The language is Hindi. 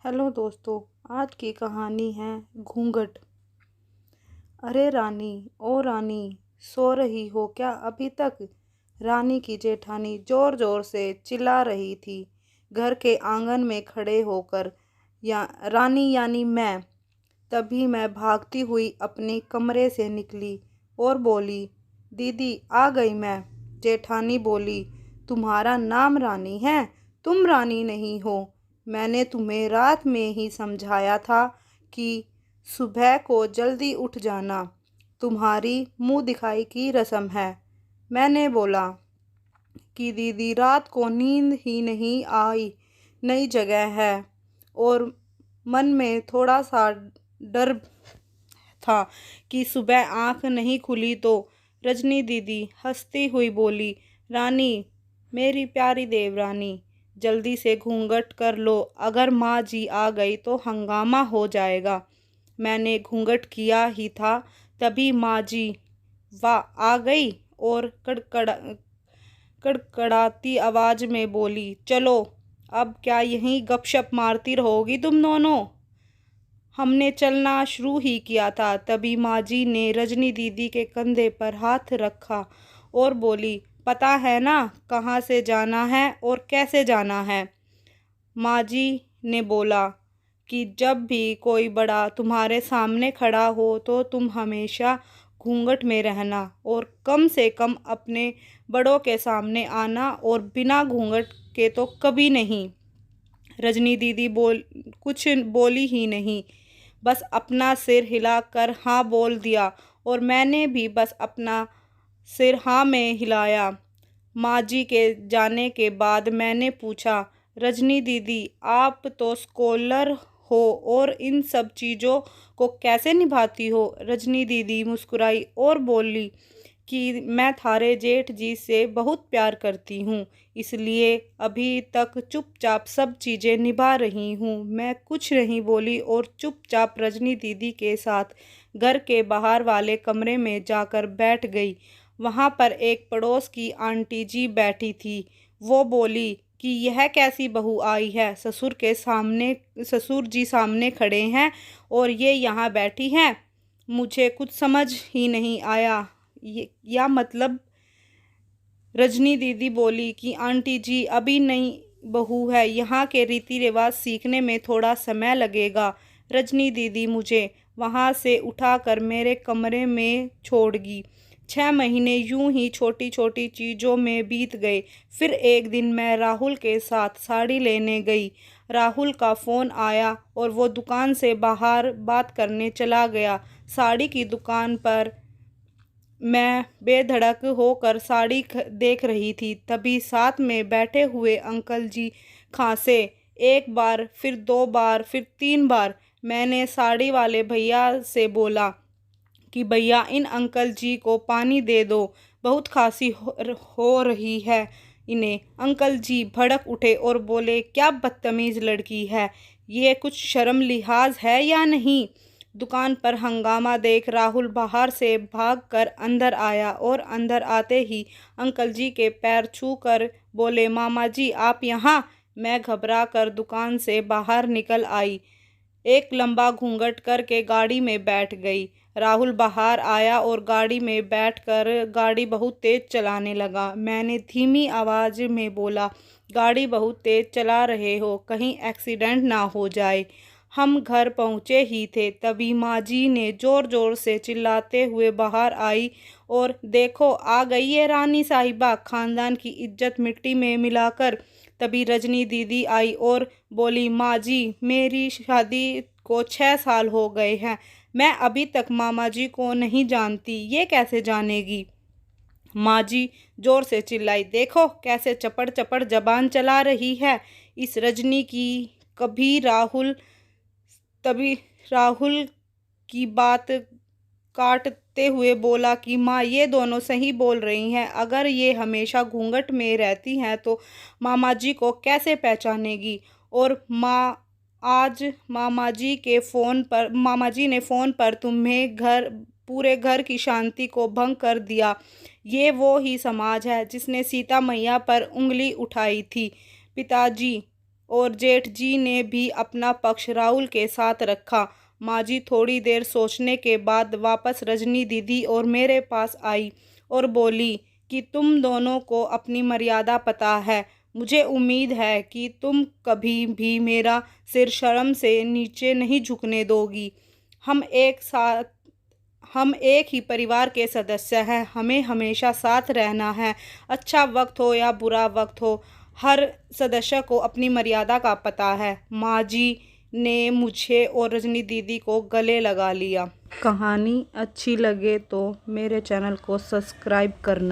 हेलो दोस्तों। आज की कहानी है घूंघट। अरे रानी, ओ रानी, सो रही हो क्या अभी तक? रानी की जेठानी जोर जोर से चिल्ला रही थी घर के आंगन में खड़े होकर। या रानी यानी मैं। तभी मैं भागती हुई अपने कमरे से निकली और बोली, दीदी आ गई मैं। जेठानी बोली, तुम्हारा नाम रानी है? तुम रानी नहीं हो। मैंने तुम्हें रात में ही समझाया था कि सुबह को जल्दी उठ जाना, तुम्हारी मुंह दिखाई की रस्म है। मैंने बोला कि दीदी रात को नींद ही नहीं आई, नई जगह है और मन में थोड़ा सा डर था कि सुबह आंख नहीं खुली तो। रजनी दीदी हंसती हुई बोली, रानी, मेरी प्यारी देवरानी, जल्दी से घूंघट कर लो, अगर माँ जी आ गई तो हंगामा हो जाएगा। मैंने घूंघट किया ही था तभी माँ जी वाह आ गई और कड़कड़ाती आवाज़ में बोली, चलो अब क्या यहीं गपशप मारती रहोगी तुम दोनों? हमने चलना शुरू ही किया था तभी माँ जी ने रजनी दीदी के कंधे पर हाथ रखा और बोली, पता है ना कहाँ से जाना है और कैसे जाना है? माँ जी ने बोला कि जब भी कोई बड़ा तुम्हारे सामने खड़ा हो तो तुम हमेशा घूंघट में रहना और कम से कम अपने बड़ों के सामने आना और बिना घूंघट के तो कभी नहीं। रजनी दीदी कुछ बोली ही नहीं, बस अपना सिर हिलाकर हाँ बोल दिया और मैंने भी बस अपना सिर हाँ में हिलाया। माँ जी के जाने के बाद मैंने पूछा, रजनी दीदी आप तो स्कॉलर हो और इन सब चीज़ों को कैसे निभाती हो? रजनी दीदी मुस्कुराई और बोली कि मैं थारे जेठ जी से बहुत प्यार करती हूँ, इसलिए अभी तक चुपचाप सब चीज़ें निभा रही हूँ। मैं कुछ नहीं बोली और चुपचाप रजनी दीदी के साथ घर के बाहर वाले कमरे में जाकर बैठ गई। वहाँ पर एक पड़ोस की आंटी जी बैठी थी। वो बोली कि यह कैसी बहू आई है, ससुर जी सामने खड़े हैं और ये यहाँ बैठी हैं। मुझे कुछ समझ ही नहीं आया। या मतलब रजनी दीदी बोली कि आंटी जी अभी नई बहू है, यहाँ के रीति रिवाज सीखने में थोड़ा समय लगेगा। रजनी दीदी मुझे वहाँ से उठाकर मेरे कमरे में छोड़गी। 6 महीने यूं ही छोटी छोटी चीज़ों में बीत गए। फिर एक दिन मैं राहुल के साथ साड़ी लेने गई। राहुल का फ़ोन आया और वो दुकान से बाहर बात करने चला गया। साड़ी की दुकान पर मैं बेधड़क होकर साड़ी देख रही थी तभी साथ में बैठे हुए अंकल जी खांसे। एक बार, फिर 2 बार, फिर 3 बार। मैंने साड़ी वाले भैया से बोला कि भैया इन अंकल जी को पानी दे दो, बहुत खांसी हो रही है इन्हें। अंकल जी भड़क उठे और बोले, क्या बदतमीज़ लड़की है, ये कुछ शर्म लिहाज है या नहीं? दुकान पर हंगामा देख राहुल बाहर से भागकर अंदर आया और अंदर आते ही अंकल जी के पैर छूकर बोले, मामा जी आप यहाँ? मैं घबरा कर दुकान से बाहर निकल आई, एक लंबा घूंघट करके गाड़ी में बैठ गई। राहुल बाहर आया और गाड़ी में बैठकर गाड़ी बहुत तेज़ चलाने लगा। मैंने धीमी आवाज़ में बोला, गाड़ी बहुत तेज़ चला रहे हो, कहीं एक्सीडेंट ना हो जाए। हम घर पहुँचे ही थे तभी माँ जी ने ज़ोर ज़ोर से चिल्लाते हुए बाहर आई और देखो आ गई है रानी साहिबा, खानदान की इज्जत मिट्टी में मिलाकर। तभी रजनी दीदी आई और बोली, माँ जी मेरी शादी को 6 साल हो गए हैं, मैं अभी तक मामा जी को नहीं जानती, ये कैसे जानेगी? माँ जी जोर से चिल्लाई, देखो कैसे चपड़ चपड़ जबान चला रही है इस रजनी की। कभी राहुल तभी राहुल की बात काटते हुए बोला कि माँ ये दोनों सही बोल रही हैं, अगर ये हमेशा घूंघट में रहती हैं तो मामा जी को कैसे पहचानेगी? और माँ आज मामा जी ने फ़ोन पर तुम्हें पूरे घर की शांति को भंग कर दिया। ये वो ही समाज है जिसने सीता मैया पर उंगली उठाई थी। पिताजी और जेठ जी ने भी अपना पक्ष राहुल के साथ रखा। माँ जी थोड़ी देर सोचने के बाद वापस रजनी दीदी और मेरे पास आई और बोली कि तुम दोनों को अपनी मर्यादा पता है। मुझे उम्मीद है कि तुम कभी भी मेरा सिर शर्म से नीचे नहीं झुकने दोगी। हम एक ही परिवार के सदस्य हैं, हमें हमेशा साथ रहना है। अच्छा वक्त हो या बुरा वक्त हो, हर सदस्य को अपनी मर्यादा का पता है। माँ जी ने मुझे और रजनी दीदी को गले लगा लिया। कहानी अच्छी लगे तो मेरे चैनल को सब्सक्राइब करना।